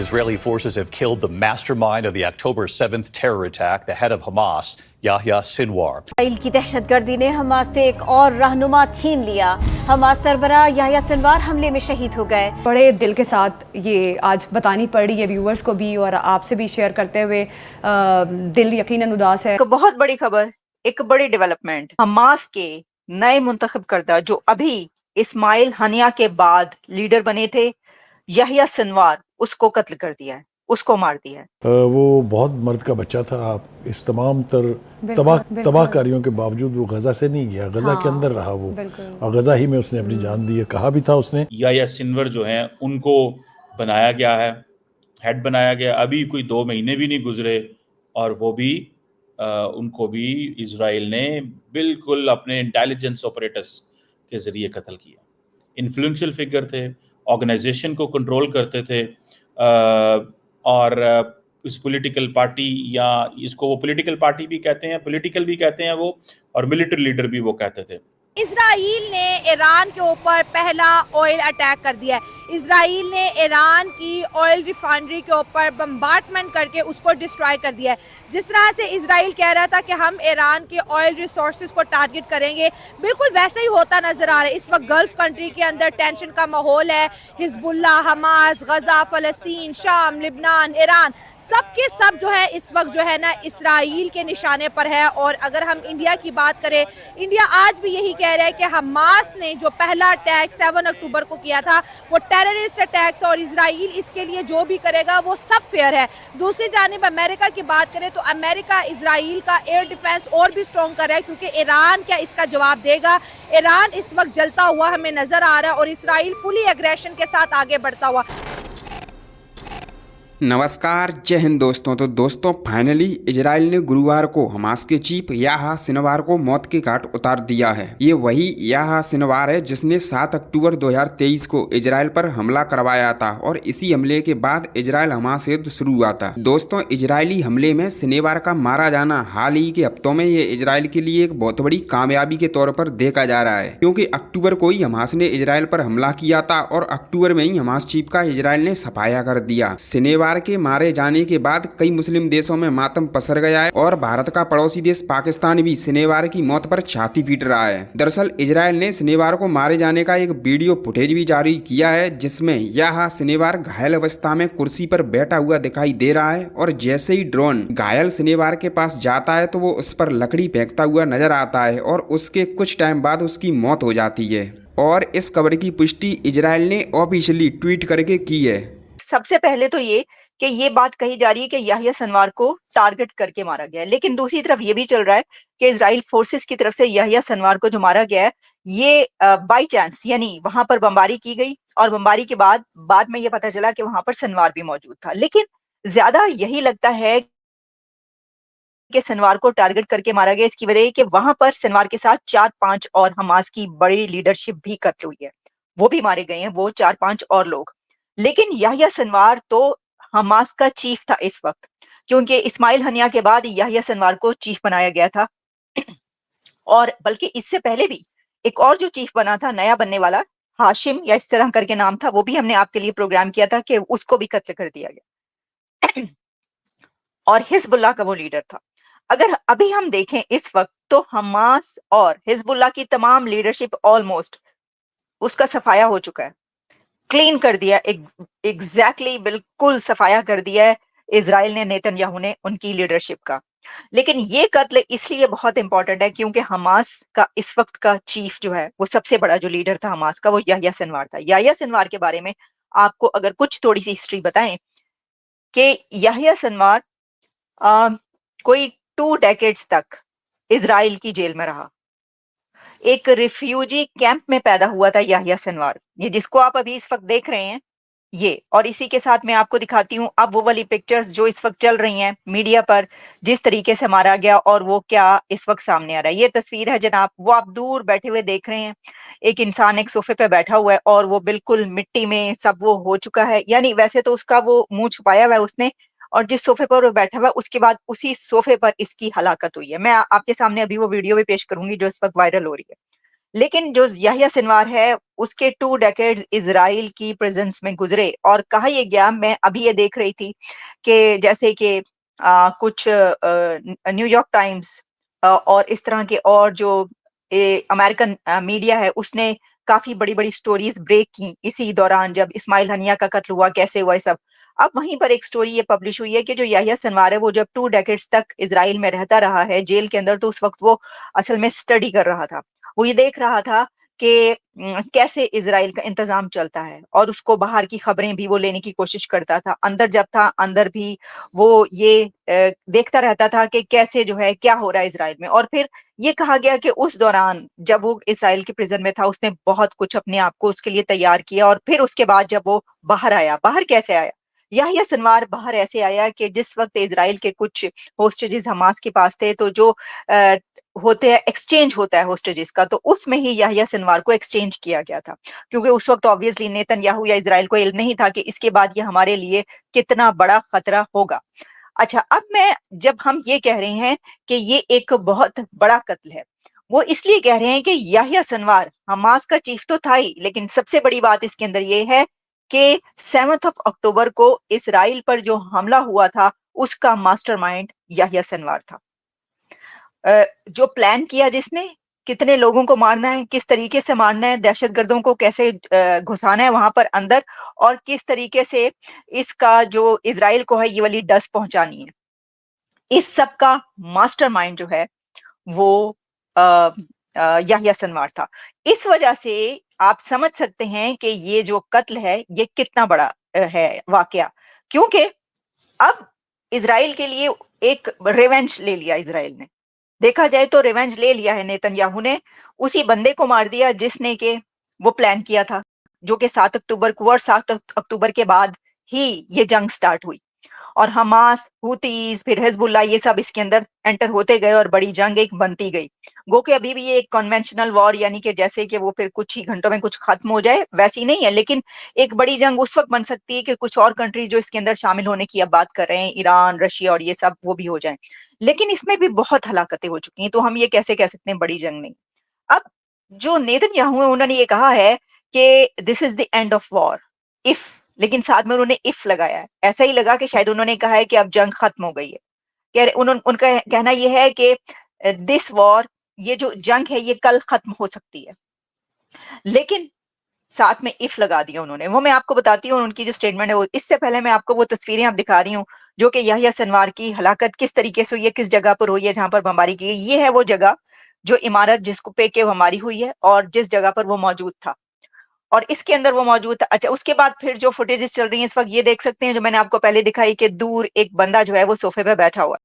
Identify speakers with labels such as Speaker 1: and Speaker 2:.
Speaker 1: Israeli forces have killed the mastermind of the October 7th terror attack, the head of Hamas, Yahya Sinwar.
Speaker 2: Israel की दहशतगर्दी ने Hamas से एक और रहनुमा छीन लिया। हमास सरबराह याह्या सिनवार हमले में शहीद हो गए।
Speaker 3: बड़े दिल के साथ ये आज बतानी पड़ी है व्यूअर्स को भी और आपसे भी शेयर करते हुए दिल यकीनन उदास है।
Speaker 4: एक बहुत बड़ी खबर, एक बड़ी डेवलपमेंट, हमास के नए मुंतखब करदा जो अभी इस्माइल हनिया के बाद लीडर बने थे, याह्या सिनवार, उसको कत्ल कर दिया है, उसको मार दिया है।
Speaker 5: वो बहुत मर्द का बच्चा था। आप इस तमाम तबाहकारियों के बावजूद वो गजा से नहीं गया, गजा के अंदर रहा वो, और गजा ही में उसने अपनी जान दी है। कहा भी था उसने।
Speaker 6: याह्या सिनवर जो हैं उनको बनाया गया है, हेड बनाया गया। अभी कोई 2 महीने भी नहीं गुजरे और वो भी उनको भी इजराइल ने बिल्कुल अपने इंटेलिजेंस ऑपरेटर्स के ज़रिए कत्ल किया। इन्फ्लुएंशियल फिगर थे, ऑर्गेनाइजेशन को कंट्रोल करते थे, और इस पॉलिटिकल पार्टी, या इसको वो पॉलिटिकल पार्टी भी कहते हैं, पॉलिटिकल भी कहते हैं वो, और मिलिट्री लीडर भी वो कहते थे।
Speaker 7: इजराइल ने ईरान के ऊपर पहला ऑयल अटैक कर दिया है। इजराइल ने ईरान की ऑयल रिफाइनरी के ऊपर बम्बार्डमेंट करके उसको डिस्ट्रॉय कर दिया है। जिस तरह से इजराइल कह रहा था कि हम ईरान के ऑयल रिसोर्सेज को टारगेट करेंगे, बिल्कुल वैसे ही होता नजर आ रहा है। इस वक्त गल्फ कंट्री के अंदर टेंशन का माहौल है। हिजबुल्ला, हमास, गजा, फलस्तीन, शाम, लिबनान, ईरान, सब के सब जो है इस वक्त जो है ना इजराइल के निशाने पर है। और अगर हम इंडिया की बात करें, इंडिया आज भी यही कह रहा है कि हमास ने जो पहला अटैक 7 अक्टूबर को किया था वो टेररिस्ट अटैक था, और इजराइल इसके लिए जो भी करेगा वो सब फेयर है। दूसरी जानिब अमेरिका की बात करें तो अमेरिका इजराइल का एयर डिफेंस और भी स्ट्रॉन्ग कर रहा है, क्योंकि ईरान क्या इसका जवाब देगा। ईरान इस वक्त जलता हुआ हमें नजर आ रहा है और इजराइल फुली एग्रेशन के साथ आगे बढ़ता हुआ।
Speaker 8: नमस्कार, जय हिंद दोस्तों। तो दोस्तों फाइनली इजराइल ने गुरुवार को हमास के चीफ याह्या सिनवार को मौत के घाट उतार दिया है। ये वही याह्या सिनवार है जिसने 7 अक्टूबर 2023 को इजराइल पर हमला करवाया था, और इसी हमले के बाद इजराइल हमास युद्ध शुरू हुआ था। दोस्तों इजरायली हमले में सिनवार का मारा जाना हाल ही के हफ्तों में ये इजराइल के लिए एक बहुत बड़ी कामयाबी के तौर पर देखा जा रहा है, क्योंकि अक्टूबर को ही हमास ने इजराइल पर हमला किया था और अक्टूबर में ही हमास चीफ का इजराइल ने सफाया कर दिया। सिनवार के मारे जाने के बाद कई मुस्लिम देशों में मातम पसर गया है, और भारत का पड़ोसी देश पाकिस्तान भी सिनवार की मौत पर छाती पीट रहा है। दरअसल इजराइल ने सिनवार को मारे जाने का एक वीडियो फुटेज भी जारी किया है, जिसमें याह्या सिनवार घायल अवस्था में कुर्सी पर बैठा हुआ दिखाई दे रहा है, और जैसे ही ड्रोन घायल सिनवार के पास जाता है तो वो उस पर लकड़ी फेंकता हुआ नजर आता है, और उसके कुछ टाइम बाद उसकी मौत हो जाती है। और इस खबर की पुष्टि इजराइल ने ऑफिशियली ट्वीट करके की है।
Speaker 4: सबसे पहले तो ये बात कही जा रही है कि याह्या सिनवार को टारगेट करके मारा गया है, लेकिन दूसरी तरफ ये भी चल रहा है कि इजराइल फोर्सेस की तरफ से याह्या सिनवार को जो मारा गया है ये बाय चांस, यानी वहां पर बमबारी की गई, और बमबारी के बाद में ये पता चला कि वहां पर सिनवार भी मौजूद था। लेकिन ज्यादा यही लगता है कि सिनवार को टारगेट करके मारा गया, इसकी वजह कि वहां पर सिनवार के साथ 4-5 और हमास की बड़ी लीडरशिप भी कत्ल हुई है, वो भी मारे गए हैं, वो 4-5 और लोग। लेकिन याह्या सिनवार तो हमास का चीफ था इस वक्त, क्योंकि इस्माइल हनिया के बाद याह्या सिनवार को चीफ बनाया गया था। और बल्कि इससे पहले भी एक और जो चीफ बना था, नया बनने वाला, हाशिम या इस तरह करके नाम था, वो भी हमने आपके लिए प्रोग्राम किया था कि उसको भी कत्ल कर दिया गया। और हिजबुल्लाह का वो लीडर था। अगर अभी हम देखें इस वक्त तो हमास और हिजबुल्लाह की तमाम लीडरशिप ऑलमोस्ट उसका सफाया हो चुका है, क्लीन कर दिया, एग्जैक्टली बिल्कुल सफाया कर दिया है इजराइल ने, नेतन्याहू ने, उनकी लीडरशिप का। लेकिन ये कत्ल इसलिए बहुत इंपॉर्टेंट है क्योंकि हमास का इस वक्त का चीफ जो है, वो सबसे बड़ा जो लीडर था हमास का, वो याह्या सिनवार था। याह्या सिनवार के बारे में आपको अगर कुछ थोड़ी सी हिस्ट्री बताएं कि याह्या सिनवार कोई 2 डेकेड्स तक इजराइल की जेल में रहा। एक रिफ्यूजी कैंप में पैदा हुआ था याह्या सिनवार, ये जिसको आप अभी इस वक्त देख रहे हैं ये। और इसी के साथ मैं आपको दिखाती हूँ अब वो वाली पिक्चर्स जो इस वक्त चल रही हैं मीडिया पर, जिस तरीके से मारा गया और वो क्या इस वक्त सामने आ रहा है। ये तस्वीर है जनाब, वो आप दूर बैठे हुए देख रहे हैं, एक इंसान एक सोफे पे बैठा हुआ है और वो बिल्कुल मिट्टी में सब वो हो चुका है, यानी वैसे तो उसका वो मुंह छुपाया हुआ है उसने, और जिस सोफे पर वो बैठा हुआ है उसके बाद उसी सोफे पर इसकी हलाकत हुई है। मैं आपके सामने अभी वो वीडियो भी पेश करूंगी जो इस वक्त वायरल हो रही है। लेकिन जो याह्या सिनवार है उसके 2 डेकेड्स इजराइल की प्रेजेंस में गुजरे और कहा यह गया, मैं अभी ये देख रही थी कि जैसे कि कुछ न्यूयॉर्क टाइम्स और इस तरह के और जो अमेरिकन मीडिया है उसने काफी बड़ी-बड़ी स्टोरीज ब्रेक की इसी दौरान जब इस्माइल हनिया का कत्ल हुआ, कैसे हुआ ये सब। अब वहीं पर एक स्टोरी ये पब्लिश हुई है कि जो याह्या सिनवार है वो जब 2 डेकेड्स तक इजराइल में रहता रहा है जेल के अंदर, तो उस वक्त वो असल में स्टडी कर रहा था। वो ये देख रहा था कि कैसे इजराइल का इंतजाम चलता है और उसको बाहर की खबरें भी वो लेने की कोशिश करता था। अंदर जब था, अंदर भी वो ये देखता रहता था कि कैसे जो है क्या हो रहा है इजराइल में। और फिर ये कहा गया कि उस दौरान जब वो इजराइल के प्रिजन में था उसने बहुत कुछ अपने आप को उसके लिए तैयार किया और फिर उसके बाद जब वो बाहर आया, बाहर कैसे आया? याह्या सिनवार बाहर ऐसे आया कि जिस वक्त इजराइल के कुछ होस्टेजेस हमास के पास थे, तो जो होते हैं एक्सचेंज होता है होस्टेजेस का, तो उसमें ही याह्या सिनवार को एक्सचेंज किया गया था, क्योंकि उस वक्त ऑब्वियसली नेतन्याहू या इजराइल को इल्म नहीं था कि इसके बाद ये हमारे लिए कितना बड़ा खतरा होगा। अच्छा, अब मैं जब हम ये कह रहे हैं कि ये एक बहुत बड़ा कत्ल है, वो इसलिए कह रहे हैं कि याह्या सिनवार हमास का चीफ तो था ही, लेकिन सबसे बड़ी बात इसके अंदर ये है कि 7 ऑफ अक्टूबर को इजराइल पर जो हमला हुआ था उसका मास्टरमाइंड याह्या सिनवार था। जो प्लान किया जिसने, कितने लोगों को मारना है, किस तरीके से मारना है, दहशतगर्दों को कैसे घुसाना है वहां पर अंदर, और किस तरीके से इसका जो इजराइल को है ये वाली डस पहुंचानी है, इस सब का मास्टरमाइंड जो है वो याह्या सिनवार था। इस वजह से आप समझ सकते हैं कि ये जो कत्ल है ये कितना बड़ा है वाकया, क्योंकि अब इजराइल के लिए एक रिवेंज ले लिया इजराइल ने। देखा जाए तो रिवेंज ले लिया है नेतन्याहू ने, उसी बंदे को मार दिया जिसने के वो प्लान किया था, जो कि 7 अक्टूबर को, और 7 अक्टूबर के बाद ही ये जंग स्टार्ट हुई और हमास, हुतीज, फिर हिजबुल्लाह ये सब इसके अंदर एंटर होते गए और बड़ी जंग एक बनती गई। गो के अभी भी ये एक कन्वेंशनल वॉर, यानी कि जैसे कि वो फिर कुछ ही घंटों में कुछ खत्म हो जाए वैसी नहीं है, लेकिन एक बड़ी जंग उस वक्त बन सकती है कि कुछ और कंट्रीज जो इसके अंदर शामिल होने की अब बात कर रहे हैं, ईरान, रशिया और ये सब, वो भी हो जाए। लेकिन इसमें भी बहुत हलाकतें हो चुकी हैं, तो हम ये कैसे कह सकते हैं बड़ी जंग नहीं। अब जो नेतन्याहू है उन्होंने ये कहा है कि this is the end of war if, लेकिन साथ में उन्होंने इफ लगाया है। ऐसा ही लगा कि शायद उन्होंने कहा है कि अब जंग खत्म हो गई है। उनका कहना यह है कि दिस वॉर, ये जो जंग है ये कल खत्म हो सकती है, लेकिन साथ में इफ लगा दिया उन्होंने। वो मैं आपको बताती हूँ उनकी जो स्टेटमेंट है वो। इससे पहले मैं आपको वो तस्वीरें आप दिखा रही हूँ जो कि याह्या सिनवार की हलाकत किस तरीके से हुई है, किस जगह पर हुई है जहां पर बमबारी की गई। ये है वो जगह, जो इमारत जिसको पे के बमबारी हुई है और जिस जगह पर वो मौजूद था, और इसके अंदर वो मौजूद था। अच्छा, उसके बाद फिर जो फुटेजेस चल रही हैं इस वक्त, ये देख सकते हैं जो मैंने आपको पहले दिखाई कि दूर एक बंदा जो है वो सोफे पे बैठा हुआ है।